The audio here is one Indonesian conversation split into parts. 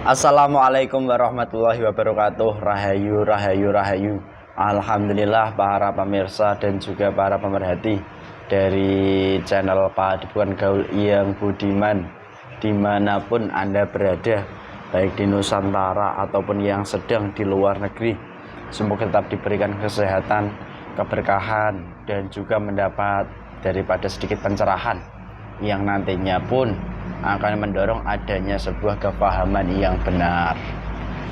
Assalamualaikum warahmatullahi wabarakatuh. Rahayu, rahayu, rahayu. Alhamdulillah para pemirsa dan juga para pemerhati dari channel Paduan Gaul yang Budiman, dimanapun Anda berada, baik di Nusantara ataupun yang sedang di luar negeri. Semoga tetap diberikan kesehatan, keberkahan, dan juga mendapat daripada sedikit pencerahan yang nantinya pun akan mendorong adanya sebuah kepahaman yang benar.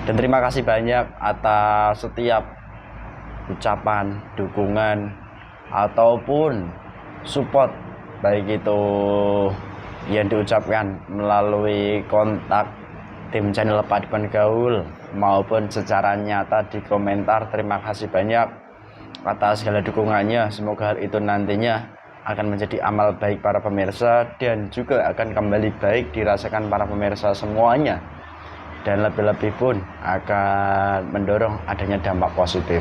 Dan terima kasih banyak atas setiap ucapan, dukungan, ataupun support, baik itu yang diucapkan melalui kontak tim channel Paduan Gaul maupun secara nyata di komentar. Terima kasih banyak atas segala dukungannya. Semoga hal itu nantinya akan menjadi amal baik para pemirsa dan juga akan kembali baik dirasakan para pemirsa semuanya, dan lebih-lebih pun akan mendorong adanya dampak positif.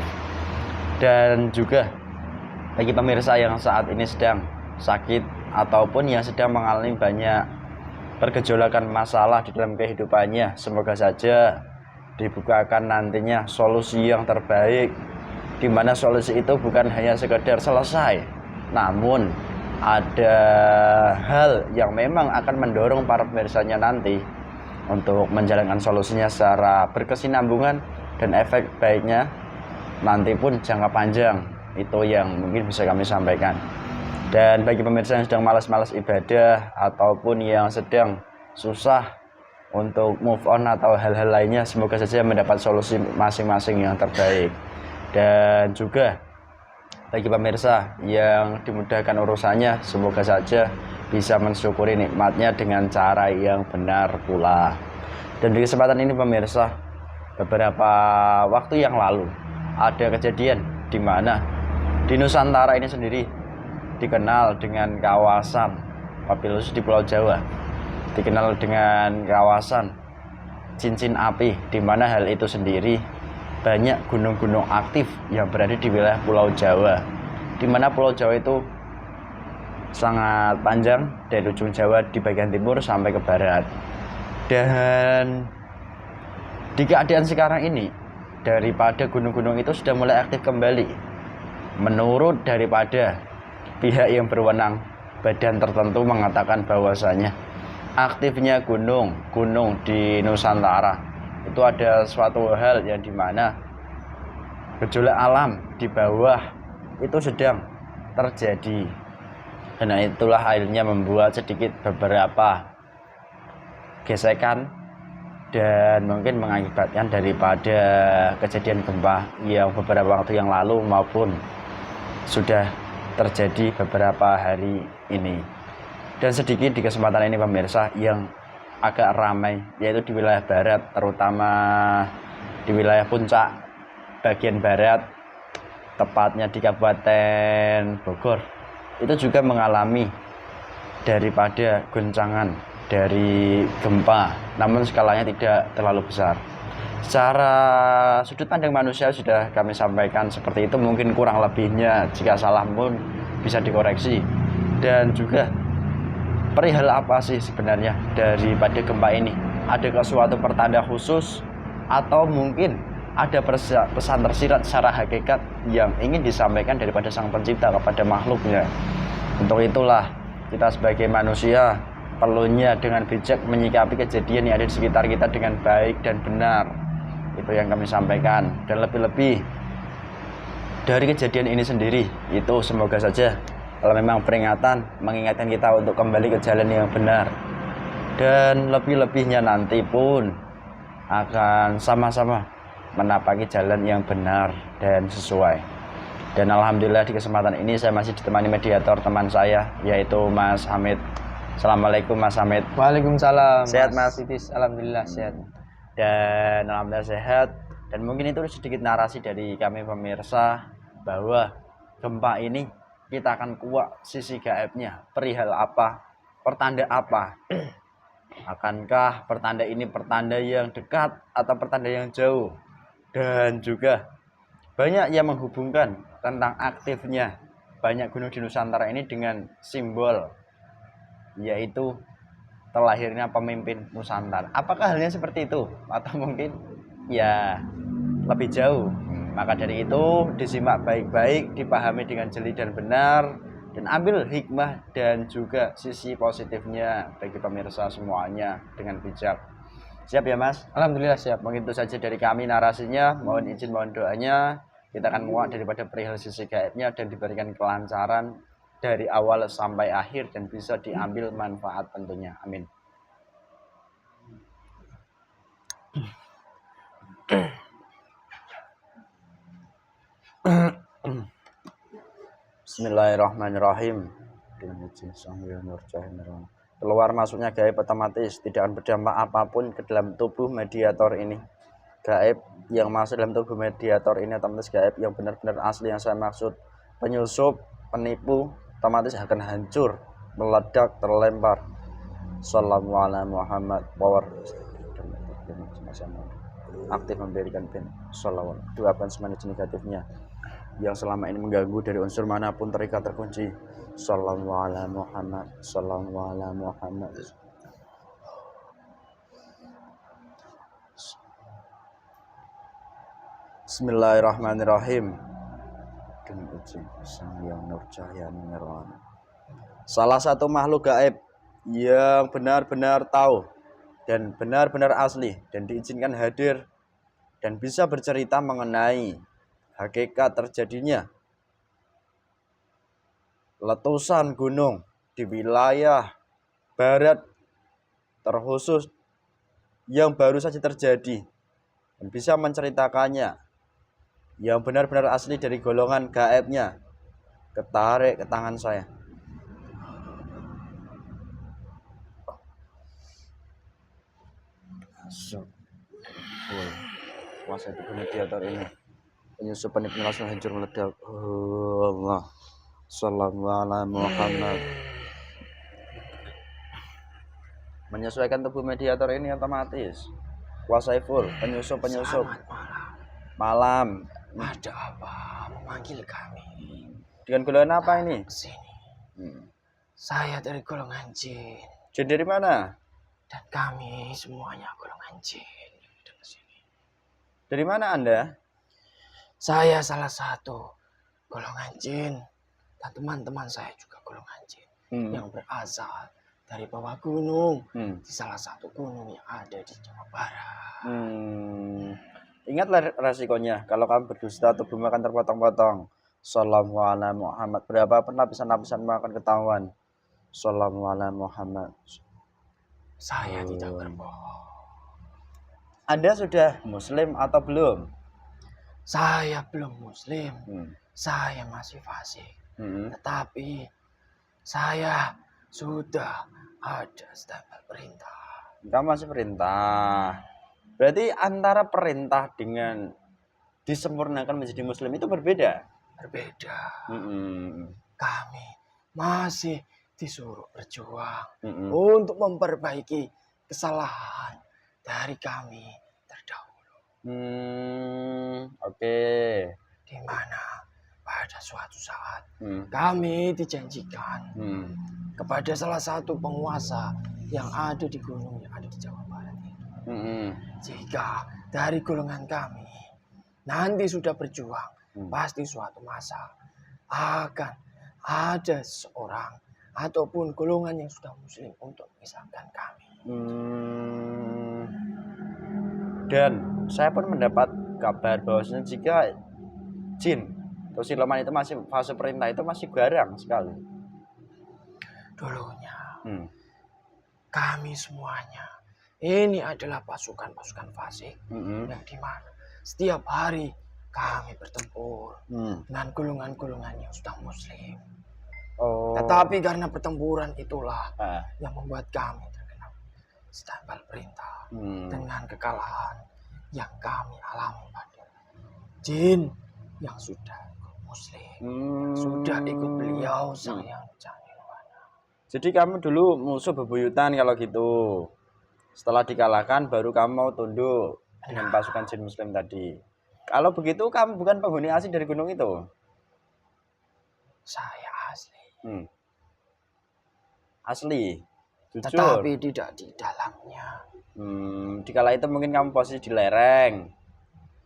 Dan juga bagi pemirsa yang saat ini sedang sakit ataupun yang sedang mengalami banyak pergejolakan masalah di dalam kehidupannya, semoga saja dibukakan nantinya solusi yang terbaik, di mana solusi itu bukan hanya sekedar selesai, namun ada hal yang memang akan mendorong para pemirsanya nanti untuk menjalankan solusinya secara berkesinambungan, dan efek baiknya nanti pun jangka panjang. Itu yang mungkin bisa kami sampaikan. Dan bagi pemirsa yang sedang malas-malas ibadah ataupun yang sedang susah untuk move on atau hal-hal lainnya, semoga saja mendapat solusi masing-masing yang terbaik. Dan juga bagi pemirsa yang dimudahkan urusannya, semoga saja bisa mensyukuri nikmatnya dengan cara yang benar pula. Dan di kesempatan ini pemirsa, beberapa waktu yang lalu ada kejadian di mana di Nusantara ini sendiri dikenal dengan kawasan, wabil khusus di Pulau Jawa, dikenal dengan kawasan cincin api, di mana hal itu sendiri banyak gunung-gunung aktif yang berada di wilayah Pulau Jawa, di mana Pulau Jawa itu sangat panjang dari ujung Jawa di bagian timur sampai ke barat. Dan di keadaan sekarang ini, daripada gunung-gunung itu sudah mulai aktif kembali, menurut daripada pihak yang berwenang, badan tertentu mengatakan bahwasanya aktifnya gunung di Nusantara itu ada suatu hal yang dimana gejolak alam di bawah itu sedang terjadi. Karena itulah akhirnya membuat sedikit beberapa gesekan dan mungkin mengakibatkan daripada kejadian gempa yang beberapa waktu yang lalu maupun sudah terjadi beberapa hari ini. Dan sedikit di kesempatan ini pemirsa yang agak ramai, yaitu di wilayah barat, terutama di wilayah puncak bagian barat, tepatnya di Kabupaten Bogor, itu juga mengalami daripada goncangan dari gempa, namun skalanya tidak terlalu besar. Secara sudut pandang manusia sudah kami sampaikan seperti itu, mungkin kurang lebihnya jika salah pun bisa dikoreksi. Dan juga perihal apa sih sebenarnya daripada gempa ini? Adakah suatu pertanda khusus atau mungkin ada pesan tersirat secara hakikat yang ingin disampaikan daripada Sang Pencipta kepada makhluknya? Untuk itulah kita sebagai manusia perlunya dengan bijak menyikapi kejadian yang ada di sekitar kita dengan baik dan benar. Itu yang kami sampaikan. Dan lebih-lebih dari kejadian ini sendiri, itu semoga saja kalau memang peringatan mengingatkan kita untuk kembali ke jalan yang benar, dan lebih-lebihnya nanti pun akan sama-sama menapaki jalan yang benar dan sesuai. Dan alhamdulillah di kesempatan ini saya masih ditemani mediator teman saya, yaitu Mas Hamid. Assalamualaikum Mas Hamid. Waalaikumsalam. Sehat Mas? Titis, alhamdulillah sehat. Dan alhamdulillah sehat. Dan mungkin itu sedikit narasi dari kami pemirsa, bahwa gempa ini kita akan kuak sisi gaibnya, perihal apa, pertanda apa. Akankah pertanda ini pertanda yang dekat atau pertanda yang jauh? Dan juga banyak yang menghubungkan tentang aktifnya banyak gunung di Nusantara ini dengan simbol, yaitu terlahirnya pemimpin Nusantara. Apakah halnya seperti itu? Atau mungkin ya lebih jauh? Maka dari itu disimak baik-baik, dipahami dengan jeli dan benar, dan ambil hikmah dan juga sisi positifnya bagi pemirsa semuanya dengan bijak. Siap ya Mas? Alhamdulillah siap. Mungkin itu saja dari kami narasinya. Mohon izin, mohon doanya. Kita akan muat daripada perihal sisi gaibnya dan diberikan kelancaran dari awal sampai akhir dan bisa diambil manfaat tentunya. Amin. Bismillahirrahmanirrahim. Keluar masuknya gaib otomatis tidak akan berdampak apapun ke dalam tubuh mediator ini. Gaib yang masuk dalam tubuh mediator ini otomatis gaib yang benar-benar asli yang saya maksud. Penyusup, penipu otomatis akan hancur, meledak, terlempar. Sallallahu alaihi Muhammad, power aktif memberikan pin. Sallallahu doakan semua jenis negatifnya yang selama ini mengganggu dari unsur manapun terikat terkunci. Sallallahu alaihi Muhammad, sallallahu alaihi Muhammad. Bismillahirrahmanirrahim. Demi izin Sang Yang Nur Cahaya Nirwana. Salah satu makhluk gaib yang benar-benar tahu dan benar-benar asli dan diizinkan hadir dan bisa bercerita mengenai hakikat terjadinya letusan gunung di wilayah barat terkhusus yang baru saja terjadi dan bisa menceritakannya yang benar-benar asli dari golongan gaibnya. Ketarik ke tangan saya. Kuasa itu mediator ini penyusup penipu langsung hancur meledak. Allah sallallahu alaihi Muhammad. Menyesuaikan tubuh mediator ini otomatis kuasa full. Penyusup malam. Ada apa memanggil kami? Dengan golongan apa ini? Kesini. Saya dari golongan jin. Jin dari mana? Dan kami semuanya golongan jin. Dari mana Anda? Saya salah satu golongan jin. Dan teman-teman saya juga golongan jin. Yang berasal dari bawah gunung. Di salah satu gunung yang ada di Jawa Barat. Ingatlah resikonya. Kalau kamu berdusta, tubuhmu akan terpotong-potong. Sallallahu alaihi Muhammad. Berapa pun lapisan-lapisan akan ketahuan. Sallallahu alaihi Muhammad. Saya tidak berbohong. Anda sudah muslim atau belum? Saya belum muslim. Saya masih fasik. Tetapi saya sudah ada stempel perintah. Kamu masih perintah. Berarti antara perintah dengan disempurnakan menjadi muslim itu berbeda? Berbeda. Kami masih disuruh berjuang untuk memperbaiki kesalahan dari kami terdahulu. Oke. Di mana pada suatu saat kami dijanjikan kepada salah satu penguasa yang ada di gunung yang ada di Jawa Barat itu. Jika dari golongan kami nanti sudah berjuang, pasti suatu masa akan ada seorang ataupun golongan yang sudah muslim untuk memisahkan kami. Dan saya pun mendapat kabar bahwasanya jika jin atau siluman itu masih fase perintah itu masih garang sekali. Dulunya kami semuanya ini adalah pasukan-pasukan fasik yang dimana setiap hari kami bertempur dengan golongan-golongan yang sudah muslim. Tetapi karena pertempuran itulah yang membuat kami terkena stempel perintah dengan kekalahan yang kami alami pada jin yang sudah ikut muslim, yang sudah ikut beliau Sang Yang Cahaya. Jadi kamu dulu musuh bebuyutan kalau gitu. Setelah dikalahkan baru kamu mau tunduk dengan pasukan jin muslim tadi. Kalau begitu kamu bukan penghuni asli dari gunung itu? Saya asli. Asli. Jujur. Tetapi tidak di dalamnya. Dikala itu mungkin kamu posisi di lereng.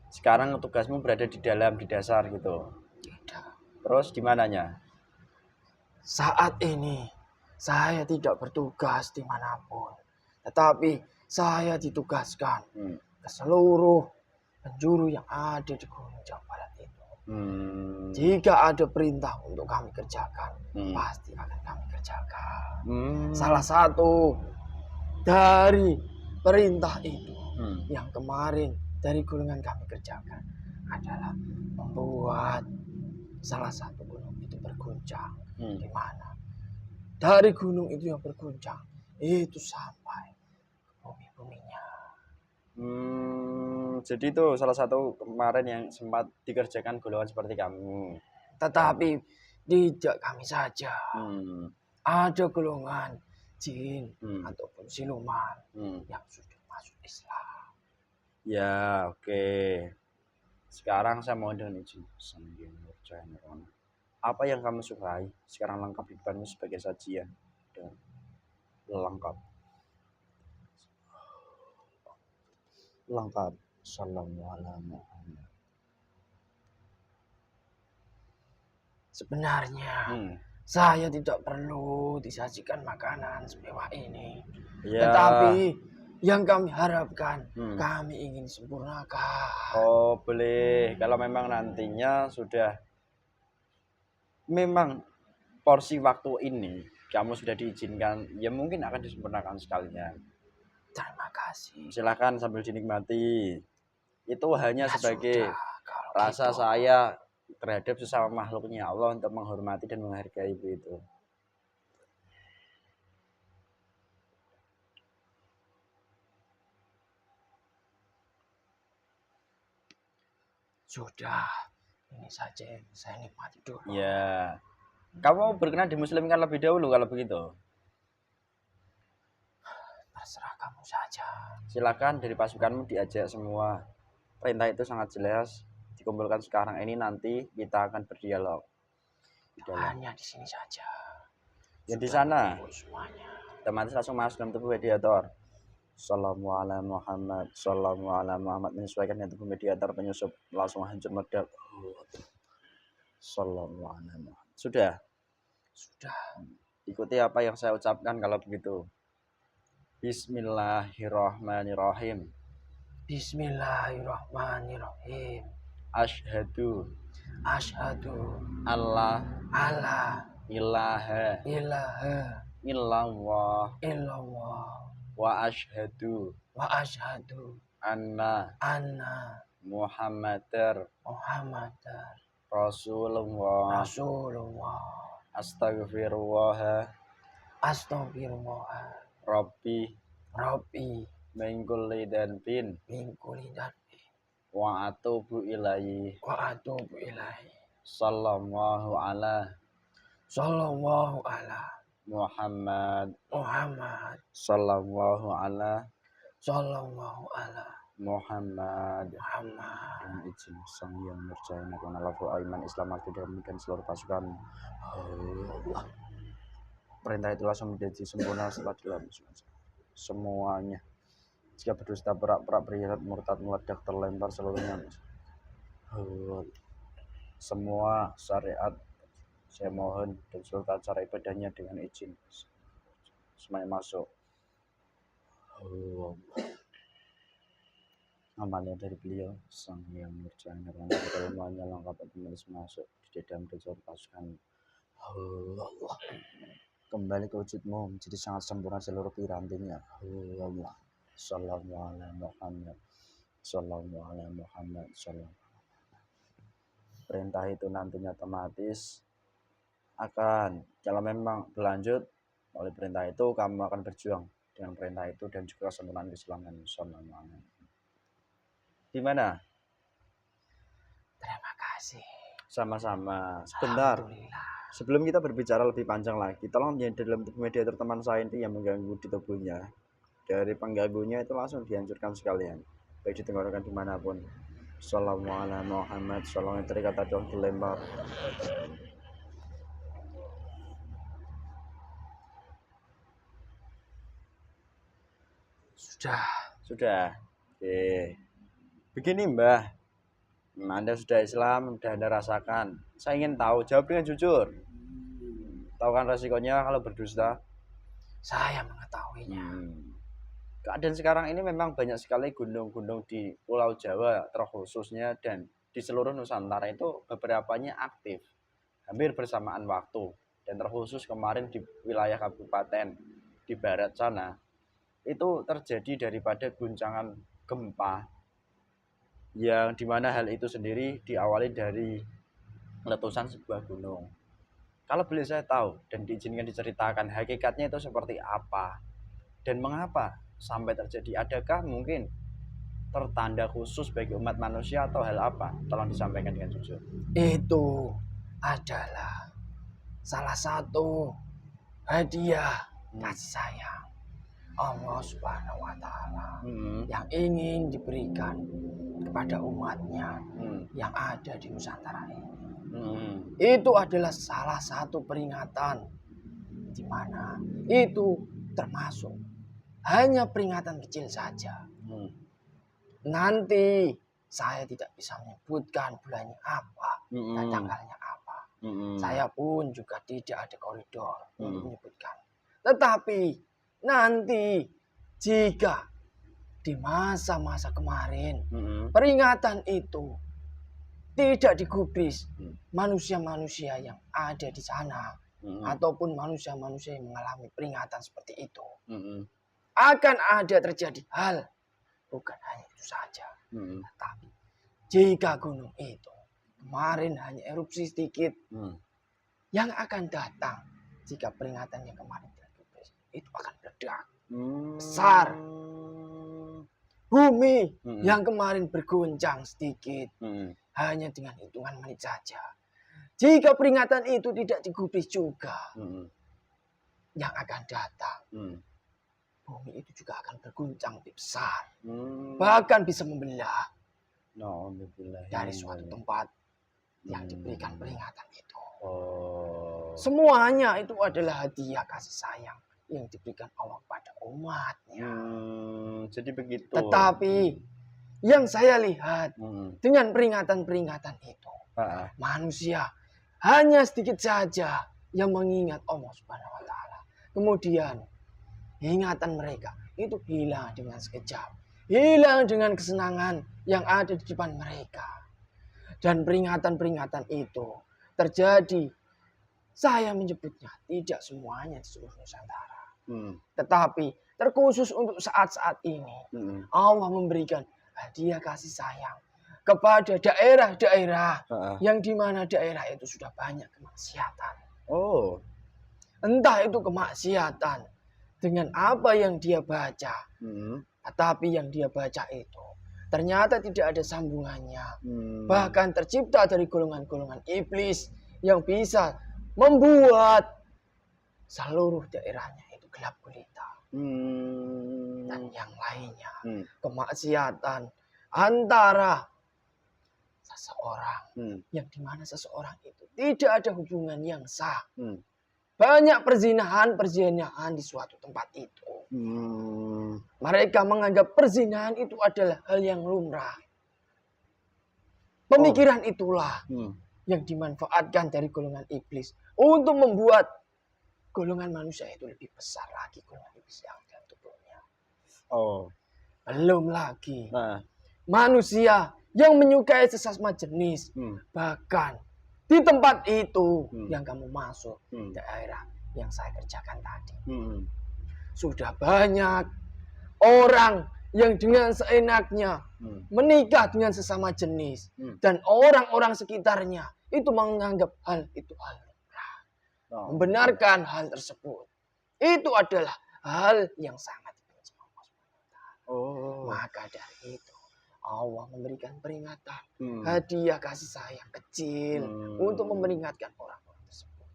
Sekarang tugasmu berada di dalam, di dasar gitu. Tidak. Terus di mananya? Saat ini saya tidak bertugas dimanapun, tetapi saya ditugaskan ke seluruh penjuru yang ada di Gunung Jawa Barat itu. Jika ada perintah untuk kami kerjakan, pasti akan kami kerjakan. Salah satu dari perintah itu yang kemarin dari golongan kami kerjakan adalah membuat salah satu gunung itu berguncang. Di mana dari gunung itu yang berguncang itu sampai ke bumi-buminya. Jadi itu salah satu kemarin yang sempat dikerjakan golongan seperti kamu. Tetapi tidak kami saja. Ada golongan jin ataupun siluman yang sudah masuk Islam. Ya, oke. Sekarang saya mau dengan izin. Apa yang kamu sukai? Sekarang lengkap di depanmu sebagai sajian. Dan lengkap. Lengkap. Assalamualaikum. Sebenarnya saya tidak perlu disajikan makanan semewah ini. Ya. Tetapi yang kami harapkan, kami ingin sempurnakan. Oh, boleh. Kalau memang nantinya sudah memang porsi waktu ini kamu sudah diizinkan, ya mungkin akan disempurnakan sekalian. Terima kasih. Silakan sambil dinikmati. Itu hanya ya sebagai rasa gitu saya terhadap sesama makhluknya Allah untuk menghormati dan menghargai itu. Sudah, ini saja saya nikmati dulu. Ya, kamu berkenan dimuslimkan lebih dahulu kalau begitu. Terserah kamu saja. Silakan dari pasukanmu diajak semua. Perintah itu sangat jelas. Dikumpulkan sekarang ini, nanti kita akan berdialog. Hanya di sini saja. Ya di sana. Otomatis langsung masuk dalam tubuh mediator. Assalamualaikum Muhammad. Assalamualaikum Muhammad. Menyesuaikan dengan tubuh mediator, penyusup langsung hancur meledak. Assalamualaikum Muhammad. Sudah. Ikuti apa yang saya ucapkan kalau begitu. Bismillahirrahmanirrahim. Bismillahirrahmanirrahim. Asyhadu Allah ilaha illallah wa asyhadu anna Muhammadar Rasulullah. Astagfirullah Rabbi min kulli dhanbin wa atubu ilaihi. Sallallahu ala Muhammad. Sallallahu ala Muhammad. Dengan izin Sang Yang Nurjaya Nakuna Lafu Aiman Islam Al-Qidam dan seluruh pasukan Allah. Perintah itu langsung menjadi sempurna setelah dilakukan semuanya. Jika berdusta, perak-perak, berkhianat, murtad, meledak, terlempar seluruhnya. Semua syariat saya mohon dan seluruh acara ibadahnya dengan izin semuanya masuk. Amalnya dari beliau Sang Yang Nurjaya semuanya lengkap otomatis masuk di dalam seluruh pasukan Allah. Kembali ke wujudmu menjadi sangat sempurna seluruh pirantinya. Allah. Sallallahu Muhammad. Sallallahu Muhammad. Perintah itu nantinya otomatis akan, kalau memang berlanjut oleh perintah itu, kamu akan berjuang dengan perintah itu dan juga kesempurnaan keislaman. Gimana? Terima kasih. Sama-sama. Sebentar. Sebelum kita berbicara lebih panjang lagi, tolong di dalam mediator teman saya itu yang mengganggu di tubuhnya. Dari pengganggunya itu langsung dihancurkan sekalian, baik di tenggorokan dimanapun. Assalamualaikum Muhammad. Sallallahu terikat dong dilempar. Sudah. Oke. Begini Mbah, Anda sudah Islam, sudah Anda rasakan. Saya ingin tahu, jawab dengan jujur. Tahu kan resikonya kalau berdusta? Saya mengetahuinya. Keadaan sekarang ini memang banyak sekali gunung-gunung di Pulau Jawa terkhususnya dan di seluruh Nusantara itu beberapanya aktif. Hampir bersamaan waktu. Dan terkhusus kemarin di wilayah kabupaten di barat sana, itu terjadi daripada guncangan gempa yang dimana hal itu sendiri diawali dari letusan sebuah gunung. Kalau boleh saya tahu dan diizinkan diceritakan hakikatnya itu seperti apa dan mengapa sampai terjadi, adakah mungkin tertanda khusus bagi umat manusia atau hal apa? Tolong disampaikan dengan jujur. Itu adalah salah satu hadiah kasih sayang Allah Subhanahu wa Ta'ala yang ingin diberikan kepada umatnya yang ada di Nusantara ini. Itu adalah salah satu peringatan di mana itu termasuk hanya peringatan kecil saja. Nanti saya tidak bisa menyebutkan bulannya apa dan tanggalnya apa. Saya pun juga tidak ada koridor untuk menyebutkan. Tetapi nanti jika di masa-masa kemarin peringatan itu tidak digubris manusia-manusia yang ada di sana ataupun manusia-manusia yang mengalami peringatan seperti itu, akan ada terjadi hal, bukan hanya itu saja, tetapi jika gunung itu kemarin hanya erupsi sedikit, yang akan datang jika peringatannya kemarin tidak digubris itu akan meledak besar. Bumi yang kemarin berguncang sedikit hanya dengan hitungan menit saja, jika peringatan itu tidak digubris juga, yang akan datang bumi itu juga akan berguncang lebih besar, bahkan bisa membelah dari suatu tempat yang diberikan peringatan itu. Semuanya itu adalah hadiah kasih sayang yang diberikan Allah pada umatnya. Jadi begitu. Tetapi yang saya lihat dengan peringatan-peringatan itu, manusia hanya sedikit saja yang mengingat Allah Subhanahu wa Ta'ala. Kemudian ingatan mereka itu hilang dengan sekejap, hilang dengan kesenangan yang ada di depan mereka. Dan peringatan-peringatan itu terjadi, saya menyebutnya tidak semuanya di seluruh Nusantara. Tetapi terkhusus untuk saat-saat ini, Allah memberikan hadiah kasih sayang kepada daerah-daerah yang dimana daerah itu sudah banyak kemaksiatan. Entah itu kemaksiatan dengan apa yang dia baca, tetapi yang dia baca itu ternyata tidak ada sambungannya. Bahkan tercipta dari golongan-golongan iblis yang bisa membuat seluruh daerahnya itu gelap gulita. Dan yang lainnya, kemaksiatan antara seseorang yang dimana seseorang itu tidak ada hubungan yang sah. Banyak perzinahan di suatu tempat itu. Mereka menganggap perzinahan itu adalah hal yang lumrah. Pemikiran itulah yang dimanfaatkan dari golongan iblis untuk membuat golongan manusia itu lebih besar lagi, golongan iblis yang dalam tubuhnya. Belum lagi manusia yang menyukai sesama jenis, bahkan di tempat itu yang kamu masuk, daerah yang saya kerjakan tadi, sudah banyak orang yang dengan seenaknya menikah dengan sesama jenis, dan orang-orang sekitarnya itu menganggap hal itu hal lumrah, membenarkan hal tersebut. Itu adalah hal yang sangat dibenci Allah SWT. Maka dari itu Allah memberikan peringatan, hadiah kasih sayang kecil untuk memperingatkan orang-orang tersebut.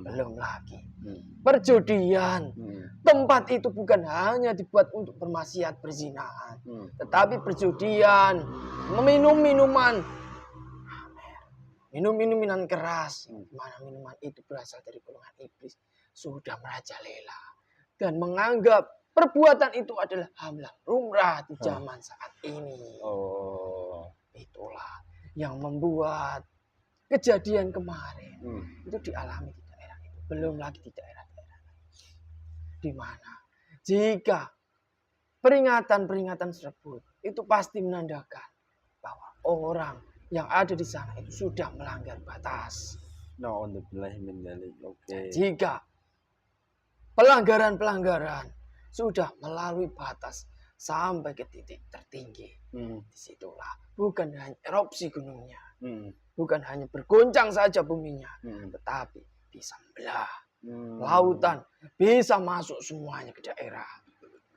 Belum lagi perjudian. Tempat itu bukan hanya dibuat untuk bermaksiat berzinahan, tetapi perjudian, meminum minuman keras, mana minuman itu berasal dari golongan iblis, sudah merajalela dan menganggap perbuatan itu adalah hal yang lumrah di zaman saat ini. Itulah yang membuat kejadian kemarin itu dialami di daerah itu. Belum lagi di daerah-daerah di mana jika peringatan-peringatan tersebut itu pasti menandakan bahwa orang yang ada di sana itu sudah melanggar batas. Jika pelanggaran-pelanggaran sudah melalui batas sampai ke titik tertinggi, disitulah bukan hanya erupsi gunungnya, bukan hanya bergoncang saja buminya, tetapi bisa membelah lautan, bisa masuk semuanya ke daerah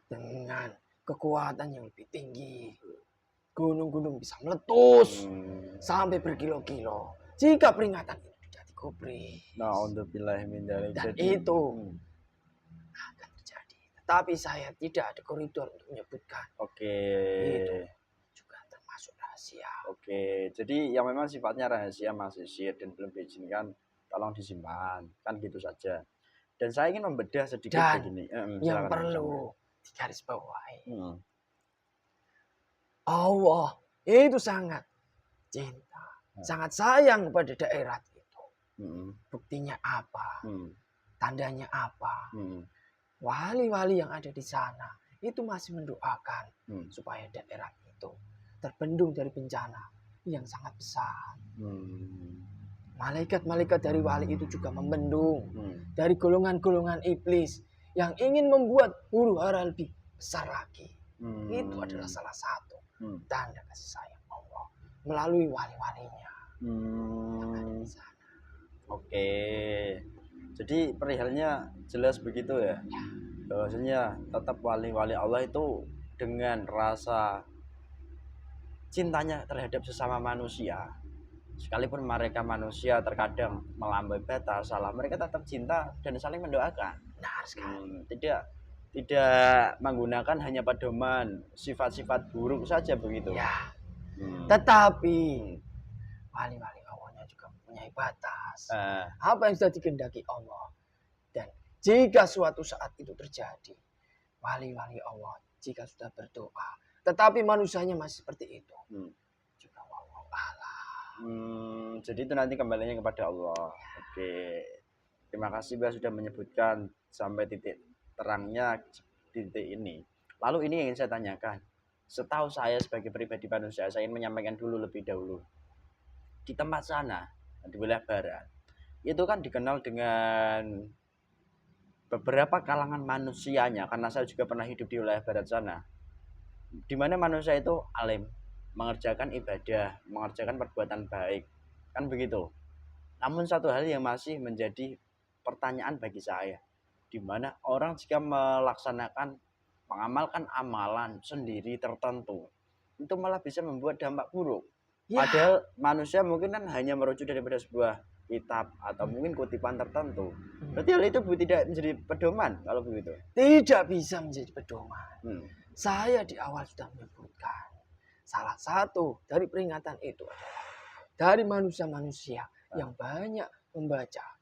dengan kekuatan yang lebih tinggi. Gunung-gunung bisa meletus sampai berkilo-kilo jika peringatan itu tidak digubris. Dan itu akan terjadi. Tetapi saya tidak ada koridor untuk menyebutkan. Itu juga termasuk rahasia. Jadi yang memang sifatnya rahasia masih sir dan belum diizinkan, tolong disimpan, kan gitu saja. Dan saya ingin membedah sedikit begini. Yang perlu digarisbawahi. Allah itu sangat cinta, sangat sayang kepada daerah itu. Buktinya apa? Tandanya apa? Wali-wali yang ada di sana itu masih mendoakan supaya daerah itu terbendung dari bencana yang sangat besar. Malaikat-malaikat dari wali itu juga membendung dari golongan-golongan iblis yang ingin membuat huru hara lebih besar lagi. Itu adalah salah satu tanda kasih sayang Allah melalui wali-walinya yang ada di sana. Jadi perihalnya jelas begitu ya. Bahwasanya tetap wali-wali Allah itu dengan rasa cintanya terhadap sesama manusia, sekalipun mereka manusia terkadang melampaui batas salah, mereka tetap cinta dan saling mendoakan. Benar sekali. Tidak menggunakan hanya pedoman sifat-sifat buruk saja begitu. Ya. Tetapi wali-wali Allahnya juga mempunyai batas. Apa yang sudah dikehendaki Allah. Dan jika suatu saat itu terjadi, wali-wali Allah jika sudah berdoa, tetapi manusianya masih seperti itu, juga wallahu a'lam. Jadi itu nanti kembalinya kepada Allah. Terima kasih Mbak sudah menyebutkan sampai titik terangnya titik ini. Lalu ini yang ingin saya tanyakan. Setahu saya sebagai pribadi manusia, saya ingin menyampaikan dulu lebih dahulu. Di tempat sana, di wilayah barat, itu kan dikenal dengan beberapa kalangan manusianya, karena saya juga pernah hidup di wilayah barat sana, di mana manusia itu alim, mengerjakan ibadah, mengerjakan perbuatan baik, kan begitu. Namun satu hal yang masih menjadi pertanyaan bagi saya, di mana orang jika mengamalkan amalan sendiri tertentu, itu malah bisa membuat dampak buruk. Padahal manusia mungkin kan hanya merujuk daripada sebuah kitab atau mungkin kutipan tertentu. Berarti hal itu tidak menjadi pedoman kalau begitu? Tidak bisa menjadi pedoman. Saya di awal sudah menyebutkan, salah satu dari peringatan itu adalah dari manusia-manusia yang banyak membaca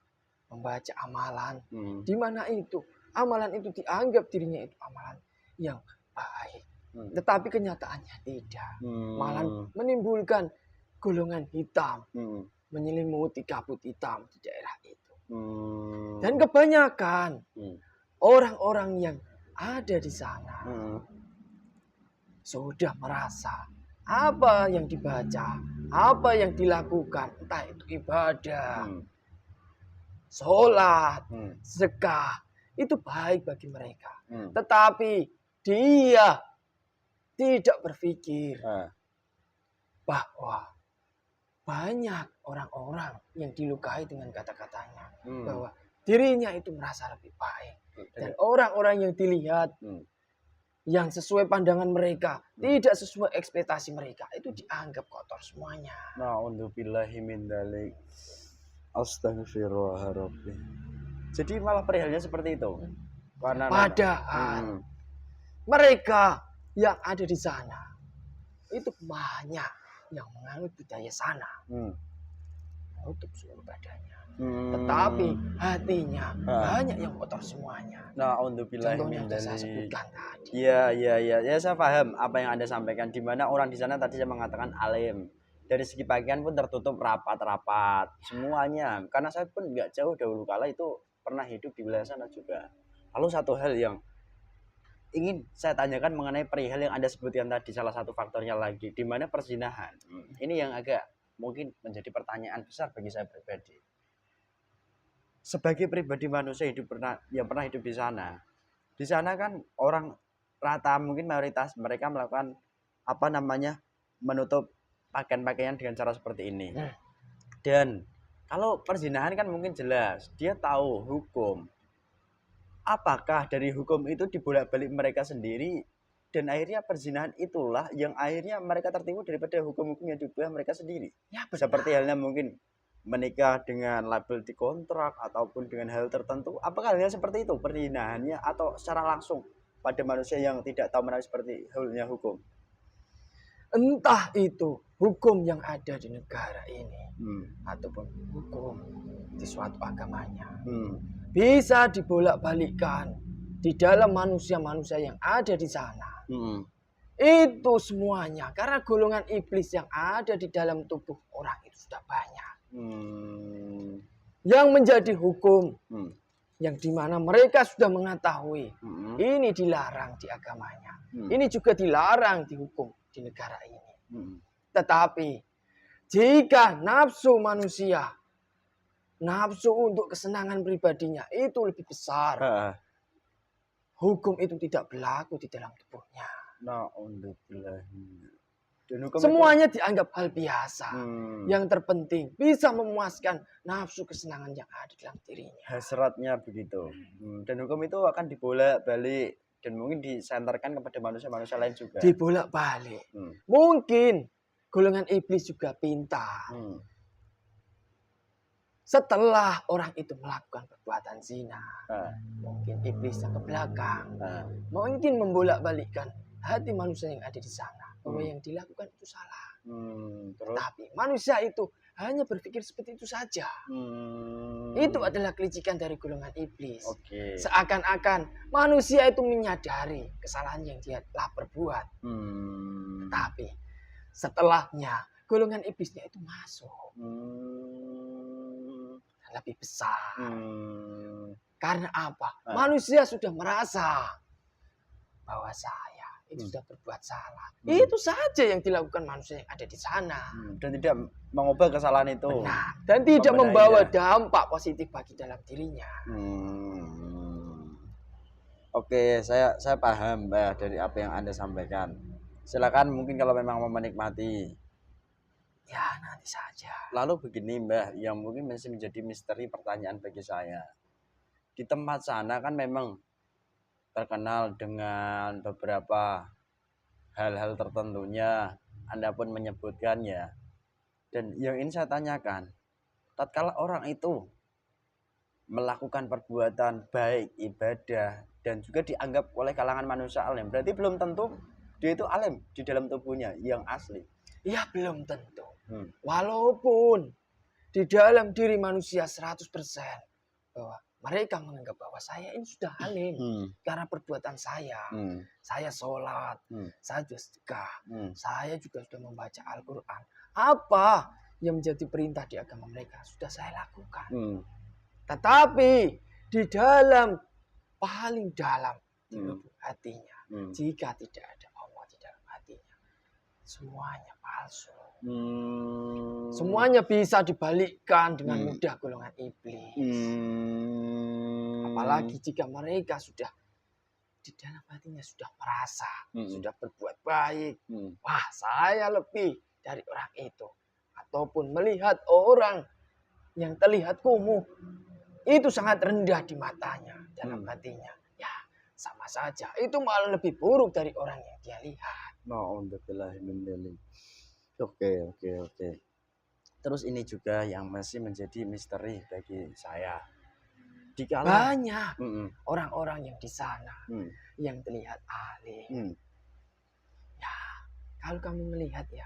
amalan, di mana itu amalan itu dianggap dirinya itu amalan yang baik, tetapi kenyataannya tidak, malah menimbulkan golongan hitam, menyelimuti kabut hitam di daerah itu. Dan kebanyakan orang-orang yang ada di sana sudah merasa apa yang dibaca, apa yang dilakukan, entah itu ibadah, sholat, sedekah, itu baik bagi mereka. Tetapi dia tidak berpikir bahwa banyak orang-orang yang dilukai dengan kata-katanya, bahwa dirinya itu merasa lebih baik. Dan orang-orang yang dilihat yang sesuai pandangan mereka, tidak sesuai ekspektasi mereka, itu dianggap kotor semuanya. Na'udzubillahi min dzalik. Astagfirullah Rabbi. Jadi malah perihalnya seperti itu. Padahal mereka yang ada di sana itu banyak yang menganut budaya sana, menutup seluruh badannya. Tetapi hatinya banyak yang kotor semuanya. Contohnya yang saya sebutkan tadi. Iya. Ya saya paham apa yang Anda sampaikan. Di mana orang di sana tadi saya mengatakan alim. Dari segi pakaian pun tertutup rapat-rapat semuanya. Karena saya pun nggak jauh dahulu kala itu pernah hidup di wilayah sana juga. Lalu satu hal yang ingin saya tanyakan mengenai perihal yang Anda sebutkan tadi, salah satu faktornya lagi, di mana perzinahan. Ini yang agak mungkin menjadi pertanyaan besar bagi saya pribadi. Sebagai pribadi manusia yang pernah hidup di sana kan orang rata mungkin mayoritas mereka melakukan menutup pakaian-pakaian dengan cara seperti ini. Dan kalau perzinahan kan mungkin jelas dia tahu hukum. Apakah dari hukum itu dibolak-balik mereka sendiri dan akhirnya perzinahan itulah yang akhirnya mereka tertipu daripada hukum-hukum yang diubah mereka sendiri. Ya, seperti halnya mungkin menikah dengan label di kontrak ataupun dengan hal tertentu. Apakah halnya seperti itu perzinahannya atau secara langsung pada manusia yang tidak tahu menahu seperti halnya hukum? Entah itu hukum yang ada di negara ini ataupun hukum di suatu agamanya. Bisa dibolak-balikkan di dalam manusia-manusia yang ada di sana. Itu semuanya karena golongan iblis yang ada di dalam tubuh orang itu sudah banyak. Yang menjadi hukum yang dimana mereka sudah mengetahui ini dilarang di agamanya. Ini juga dilarang di hukum di negara ini. Tetapi jika nafsu manusia, nafsu untuk kesenangan pribadinya itu lebih besar, hukum itu tidak berlaku di dalam tubuhnya. Semuanya dianggap hal biasa. Yang terpenting bisa memuaskan nafsu kesenangan yang ada dalam dirinya. Hasratnya begitu. Dan hukum itu akan dibolak-balik dan mungkin disenterkan kepada manusia-manusia lain juga. Dibolak-balik. Mungkin golongan iblis juga pintar. Setelah orang itu melakukan perbuatan zina, mungkin iblisnya ke belakang, mungkin membolak-balikkan hati manusia yang ada di sana bahwa yang dilakukan itu salah. Tapi manusia itu hanya berpikir seperti itu saja. Itu adalah kelicikan dari golongan iblis. Seakan-akan manusia itu menyadari kesalahan yang dia telah berbuat. Tapi setelahnya golongan iblisnya itu masuk. Lebih besar. Karena apa? Manusia sudah merasa bahwa saya itu sudah berbuat salah. Itu saja yang dilakukan manusia yang ada di sana. Dan tidak mengubah kesalahan itu. Benar. Dan tidak membawa dampak positif bagi dalam dirinya. Oke, saya paham Mbak dari apa yang Anda sampaikan. Silakan mungkin kalau memang mau menikmati. Ya, nanti saja. Lalu begini Mbak, yang mungkin masih menjadi misteri pertanyaan bagi saya. Di tempat sana kan memang terkenal dengan beberapa hal-hal tertentunya. Anda pun menyebutkan ya. Dan yang ingin saya tanyakan, tatkala orang itu melakukan perbuatan baik, ibadah, dan juga dianggap oleh kalangan manusia alim, berarti belum tentu dia itu alim di dalam tubuhnya yang asli. Ya, belum tentu. Walaupun di dalam diri manusia 100% bahwa mereka menganggap bahwa saya ini sudah alim karena perbuatan saya. Saya sholat, saya juga sedekah, saya juga sudah membaca Al-Quran. Apa yang menjadi perintah di agama mereka sudah saya lakukan. Tetapi di dalam paling dalam di lubuk hatinya, jika tidak ada Allah di dalam hatinya, semuanya palsu. Semuanya bisa dibalikkan dengan mudah golongan iblis. Apalagi jika mereka sudah di dalam hatinya sudah merasa, sudah berbuat baik. Wah, saya lebih dari orang itu. Ataupun melihat orang yang terlihat kumuh, itu sangat rendah di matanya, dalam hatinya. Ya, sama saja. Itu malah lebih buruk dari orang yang dia lihat. Oke. Terus ini juga yang masih menjadi misteri bagi saya. Banyak orang-orang yang di sana yang terlihat alim. Ya, kalau kamu melihat ya,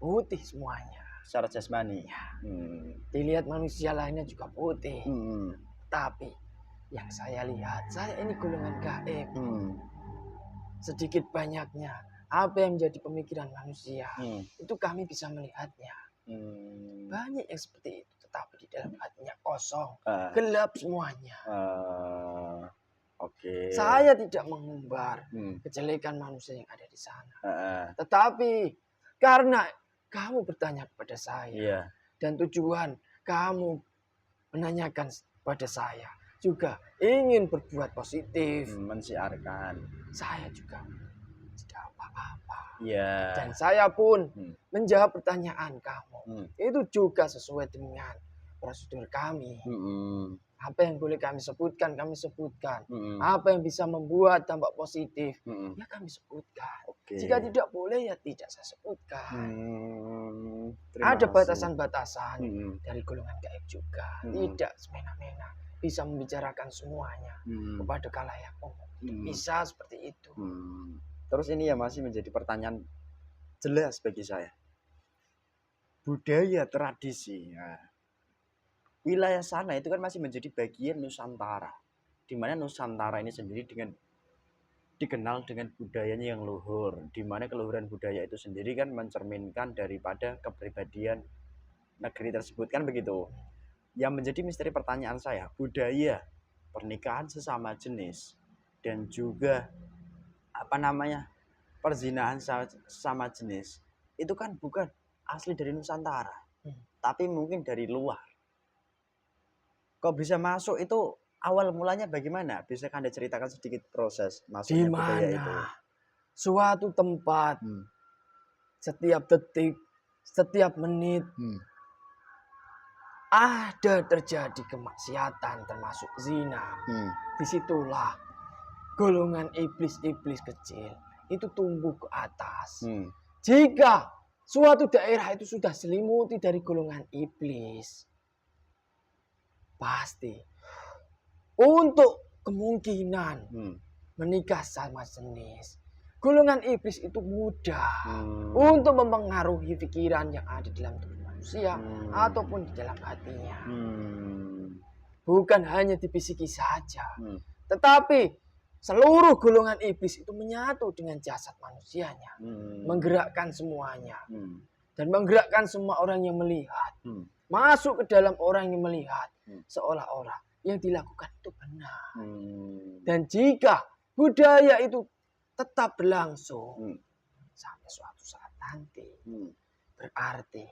putih semuanya. secara jasmani. Ya. Dilihat manusia lainnya juga putih. Tapi yang saya lihat, saya ini golongan gaib. Sedikit banyaknya apa yang menjadi pemikiran manusia, itu kami bisa melihatnya. Banyak yang seperti itu, tetapi di dalam hatinya kosong, gelap semuanya. Saya tidak mengumbar kejelekan manusia yang ada di sana. Tetapi karena kamu bertanya kepada saya, dan tujuan kamu menanyakan pada saya juga ingin berbuat positif, mensiarkan. Saya juga tidak apa-apa. Yeah. Dan saya pun menjawab pertanyaan kamu. Itu juga sesuai dengan prosedur kami. Apa yang boleh kami sebutkan, kami sebutkan. Apa yang bisa membuat dampak positif, ya kami sebutkan. Jika tidak boleh, ya tidak saya sebutkan. Ada batasan-batasan dari golongan gaib juga. Tidak semena-mena bisa membicarakan semuanya kepada khalayak umum. Bisa seperti itu. Terus ini ya masih menjadi pertanyaan jelas bagi saya. Budaya tradisi. Ya. Wilayah sana itu kan masih menjadi bagian Nusantara. Di mana Nusantara ini sendiri dikenal dengan budayanya yang luhur. Di mana keluhuran budaya itu sendiri kan mencerminkan daripada kepribadian negeri tersebut, kan begitu. Yang menjadi misteri pertanyaan saya, budaya pernikahan sesama jenis dan juga perzinahan sesama jenis itu kan bukan asli dari Nusantara, tapi mungkin dari luar. Kok bisa masuk itu awal mulanya bagaimana? Bisa Anda ceritakan sedikit proses masuknya budaya itu? Suatu tempat, setiap detik, setiap menit, ada terjadi kemaksiatan termasuk zina. Disitulah golongan iblis-iblis kecil itu tumbuh ke atas. Jika suatu daerah itu sudah selimuti dari golongan iblis, pasti untuk kemungkinan menikah sama jenis, golongan iblis itu mudah untuk mempengaruhi pikiran yang ada di dalam tubuh manusia ataupun di dalam hatinya. Bukan hanya dibisiki saja, tetapi seluruh golongan iblis itu menyatu dengan jasad manusianya, menggerakkan semuanya dan menggerakkan semua orang yang melihat, masuk ke dalam orang yang melihat, seolah-olah yang dilakukan itu benar. Dan jika budaya itu tetap berlangsung sampai suatu saat nanti, berarti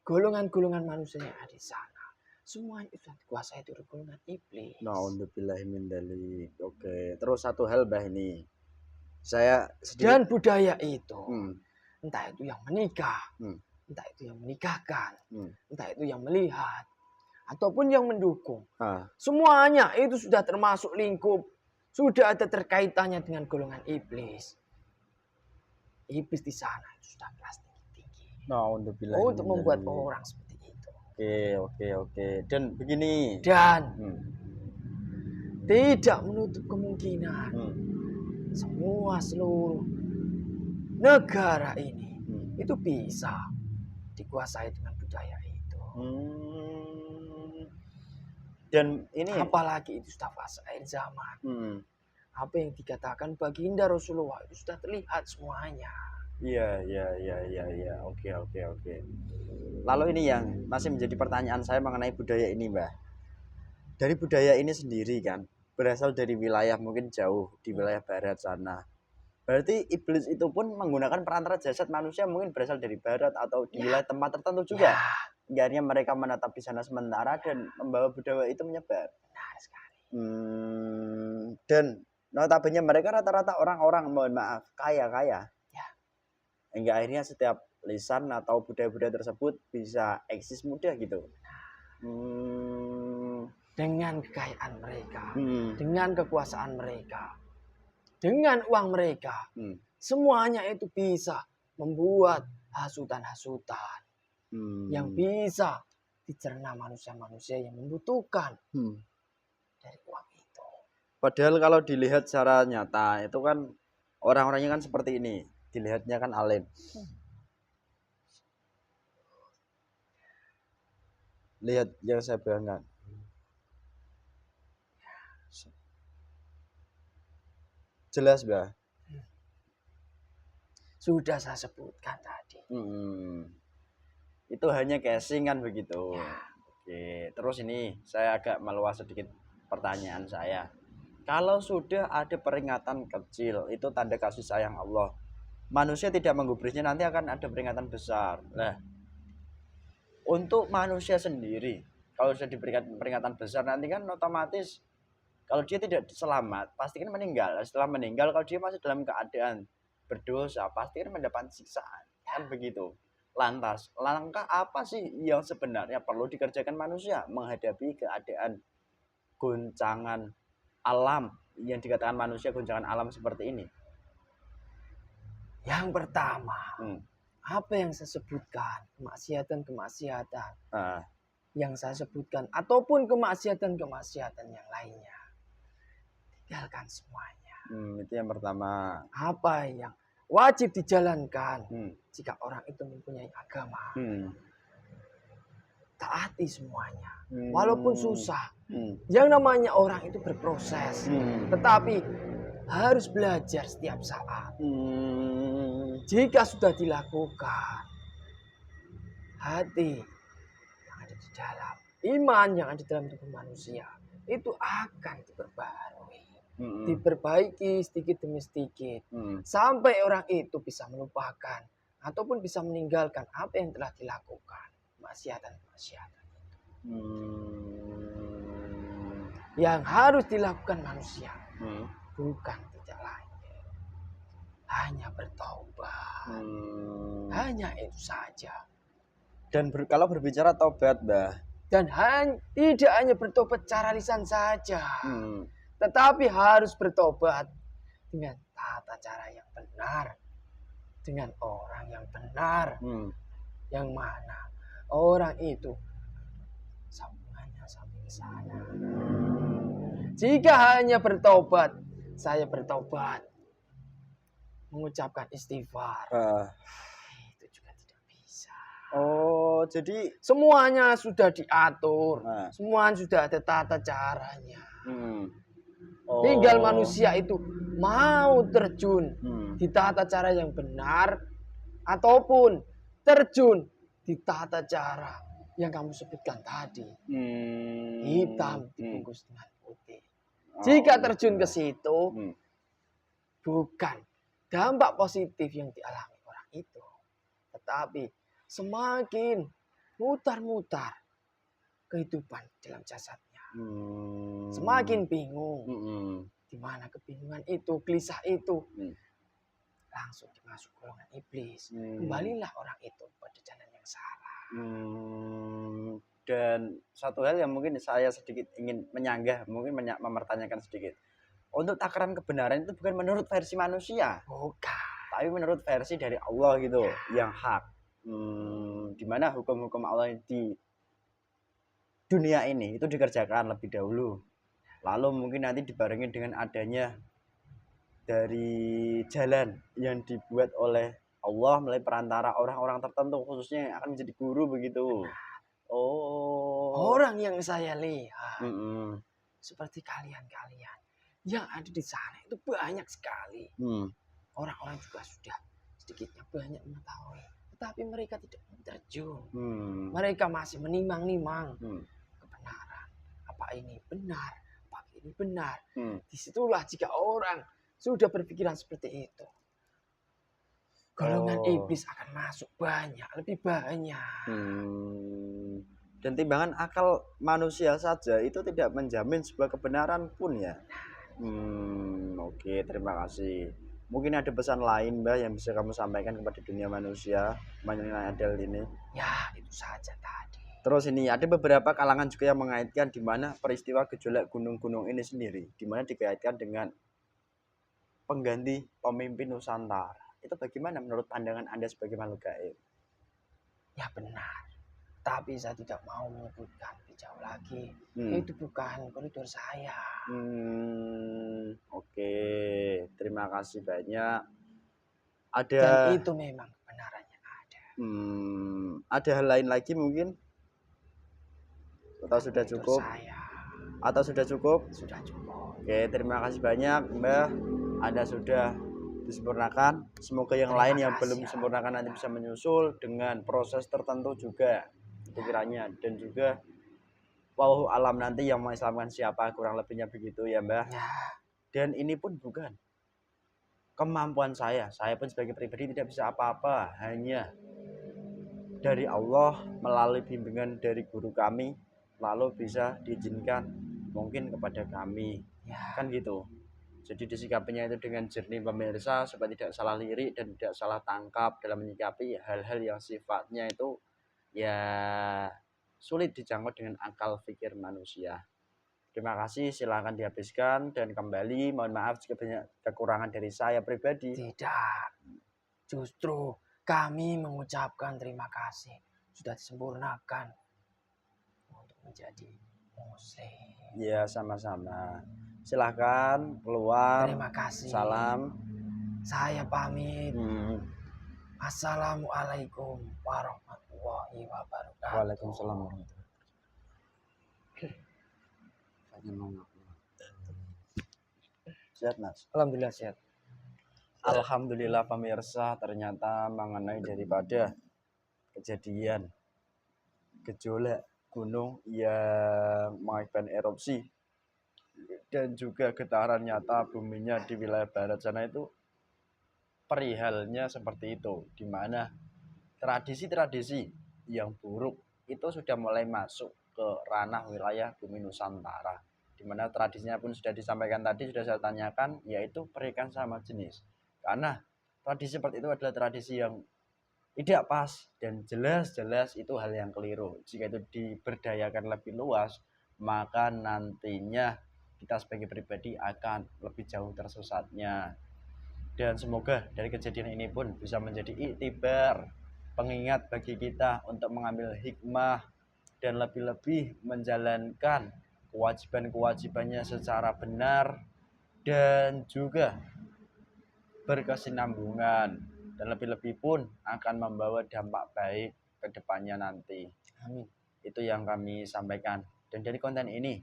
golongan-golongan manusia yang ada di sana semuanya itu dikuasai oleh golongan iblis. Na'udzubillahi min dzalik. Oke, terus satu hal Mbah ini. Saya dan budaya itu entah itu yang menikah, entah itu yang menikahkan, entah itu yang melihat ataupun yang mendukung. Semuanya itu sudah termasuk lingkup, sudah ada terkaitannya dengan golongan iblis. Iblis di sana itu sudah kelas tinggi. Untuk membuat orang seperti itu. Oke. Dan begini. Dan tidak menutup kemungkinan semua seluruh negara ini itu bisa dikuasai dengan budaya itu. Dan ini apalagi itu sudah fase akhir zaman. Apa yang dikatakan baginda Rasulullah itu sudah terlihat semuanya. Iya. Oke. Lalu ini yang masih menjadi pertanyaan saya mengenai budaya ini, Mbah. Dari budaya ini sendiri kan berasal dari wilayah mungkin jauh di wilayah barat sana. Berarti iblis itu pun menggunakan perantara jasad manusia mungkin berasal dari barat atau di wilayah tempat tertentu juga. Akhirnya mereka menetap di sana sementara dan membawa budaya itu menyebar. Benar sekali. Dan notabene mereka rata-rata orang-orang, mohon maaf, kaya. Hingga akhirnya setiap lisan atau budaya-budaya tersebut bisa eksis mudah gitu. Dengan kekayaan mereka, dengan kekuasaan mereka, dengan uang mereka, semuanya itu bisa membuat hasutan-hasutan yang bisa dicerna manusia-manusia yang membutuhkan dari uang itu. Padahal kalau dilihat secara nyata itu kan orang-orangnya kan seperti ini, dilihatnya kan alim. lihat yang saya bayangkan. Jelas, Mbah. Sudah saya sebutkan tadi. Itu hanya casing kan begitu. Ya. Oke, terus ini saya agak meluas sedikit pertanyaan saya. Kalau sudah ada peringatan kecil, itu tanda kasih sayang Allah. Manusia tidak menggubrisnya, nanti akan ada peringatan besar. Nah, untuk manusia sendiri, kalau sudah diberikan peringatan besar, nanti kan otomatis kalau dia tidak selamat, pasti kan meninggal. Setelah meninggal, kalau dia masih dalam keadaan berdosa, pasti kan mendapat siksaan. Kan begitu. Lantas, langkah apa sih yang sebenarnya perlu dikerjakan manusia menghadapi keadaan goncangan alam yang dikatakan manusia goncangan alam seperti ini? Yang pertama, apa yang saya sebutkan, kemaksiatan yang saya sebutkan, ataupun kemaksiatan yang lainnya, tinggalkan semuanya. Itu yang pertama. Apa yang wajib dijalankan jika orang itu mempunyai agama, taati semuanya, walaupun susah. Yang namanya orang itu berproses, tetapi harus belajar setiap saat. Jika sudah dilakukan, hati yang ada di dalam, iman yang ada di dalam tubuh manusia itu akan diperbaiki sedikit demi sedikit, sampai orang itu bisa melupakan ataupun bisa meninggalkan apa yang telah dilakukan, kemaksiatan itu. Yang harus dilakukan manusia bukan tidak lain, hanya bertobat. Hanya itu saja. Dan kalau berbicara tobat, Mbah, dan tidak hanya bertobat secara lisan saja, tetapi harus bertobat dengan tata cara yang benar, dengan orang yang benar, yang mana orang itu sambungannya sampai ke sana. Jika hanya bertobat, saya bertobat, mengucapkan istighfar, itu juga tidak bisa. Oh, jadi semuanya sudah diatur, semuanya sudah ada tata caranya. Tinggal manusia itu mau terjun di tata cara yang benar, ataupun terjun di tata cara yang kamu sebutkan tadi, hitam dibungkus dengan putih. Jika terjun ke situ, bukan dampak positif yang dialami orang itu, tetapi semakin mutar-mutar kehidupan dalam jasadnya, semakin bingung. Di mana kebingungan itu, gelisah itu, langsung dimasuk golongan iblis. Kembalilah orang itu pada jalan yang salah. Dan satu hal yang mungkin saya sedikit ingin menyanggah, mungkin mempertanyakan sedikit. Untuk takaran kebenaran itu bukan menurut versi manusia, tapi menurut versi dari Allah gitu, yang hak. Dimana hukum-hukum Allah di dunia ini itu dikerjakan lebih dahulu, lalu mungkin nanti dibarengi dengan adanya dari jalan yang dibuat oleh Allah melalui perantara orang-orang tertentu, khususnya yang akan menjadi guru begitu. Orang yang saya lihat seperti kalian yang ada di sana itu banyak sekali. Orang-orang juga sudah sedikitnya banyak mengetahui, tetapi mereka tidak terjun. Mereka masih menimang-nimang kebenaran. Apa ini benar? Apa ini benar? Disitulah jika orang sudah berpikiran seperti itu, golongan iblis akan masuk lebih banyak. Dan timbangan akal manusia saja itu tidak menjamin sebuah kebenaran pun ya. Oke, terima kasih. Mungkin ada pesan lain, Mbah, yang bisa kamu sampaikan kepada dunia manusia mengenai adil ini? Ya, itu saja tadi. Terus ini ada beberapa kalangan juga yang mengaitkan di mana peristiwa gejolak gunung-gunung ini sendiri, di mana dikaitkan dengan pengganti pemimpin Nusantara. Itu bagaimana menurut pandangan Anda sebagai makhluk gaib? Ya benar. Tapi saya tidak mau menyebutkan lebih jauh lagi. Itu bukan koridor saya. Oke, terima kasih banyak. Dan itu memang kebenarannya ada. Ada hal lain lagi mungkin? Atau sudah cukup? Saya. Atau sudah cukup? Sudah cukup. Oke, terima kasih banyak Mbah. Anda sudah disempurnakan. Semoga yang lain yang belum disempurnakan nanti bisa menyusul dengan proses tertentu juga. Itu kiranya. Dan juga wallahu alam nanti yang mengislamkan siapa, kurang lebihnya begitu ya Mbah. Ya. Dan ini pun bukan kemampuan saya pun sebagai pribadi tidak bisa apa-apa, hanya dari Allah melalui bimbingan dari guru kami, lalu bisa diizinkan mungkin kepada kami, ya. Kan gitu. Jadi disikapinya itu dengan jernih pemirsa, supaya tidak salah lirik dan tidak salah tangkap dalam menyikapi hal-hal yang sifatnya itu ya sulit dijangkau dengan akal pikir manusia. Terima kasih, silahkan dihabiskan. Dan kembali mohon maaf jika banyak kekurangan dari saya pribadi. Tidak, justru kami mengucapkan terima kasih sudah disempurnakan untuk menjadi muslim. Ya, sama-sama. Silahkan keluar. Terima kasih. Salam. Saya pamit. Assalamualaikum warahmatullahi wabarakatuh. Waalaikumsalam warahmatullahi wabarakatuh. Sehat Mas? Alhamdulillah sehat. Alhamdulillah pemirsa, ternyata mengenai daripada kejadian gejolak gunung yang mengakibatkan erupsi dan juga getaran nyata buminya di wilayah barat sana itu perihalnya seperti itu, di mana tradisi-tradisi yang buruk itu sudah mulai masuk ke ranah wilayah bumi Nusantara, di mana tradisinya pun sudah disampaikan tadi, sudah saya tanyakan, yaitu pernikahan sama jenis. Karena tradisi seperti itu adalah tradisi yang tidak pas dan jelas-jelas itu hal yang keliru. Jika itu diberdayakan lebih luas, maka nantinya kita sebagai pribadi akan lebih jauh tersesatnya. Dan semoga dari kejadian ini pun bisa menjadi iktibar, pengingat bagi kita untuk mengambil hikmah dan lebih-lebih menjalankan kewajiban-kewajibannya secara benar dan juga berkesinambungan, dan lebih-lebih pun akan membawa dampak baik ke depannya nanti. Amin. Itu yang kami sampaikan. Dan dari konten ini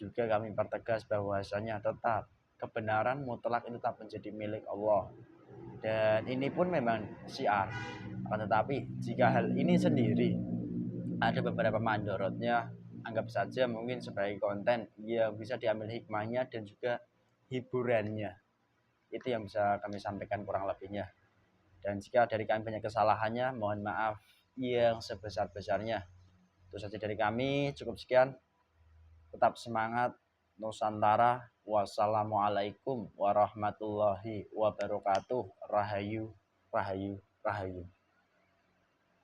juga kami pertegas bahwasanya tetap kebenaran mutlak itu tetap menjadi milik Allah. Dan ini pun memang syiar. Akan tetapi jika hal ini sendiri ada beberapa mandorotnya, anggap saja mungkin sebagai konten yang bisa diambil hikmahnya dan juga hiburannya. Itu yang bisa kami sampaikan kurang lebihnya. Dan jika dari kami banyak kesalahannya, mohon maaf yang sebesar-besarnya. Itu saja dari kami, cukup sekian. Tetap semangat Nusantara. Wassalamualaikum warahmatullahi wabarakatuh. Rahayu, rahayu, rahayu.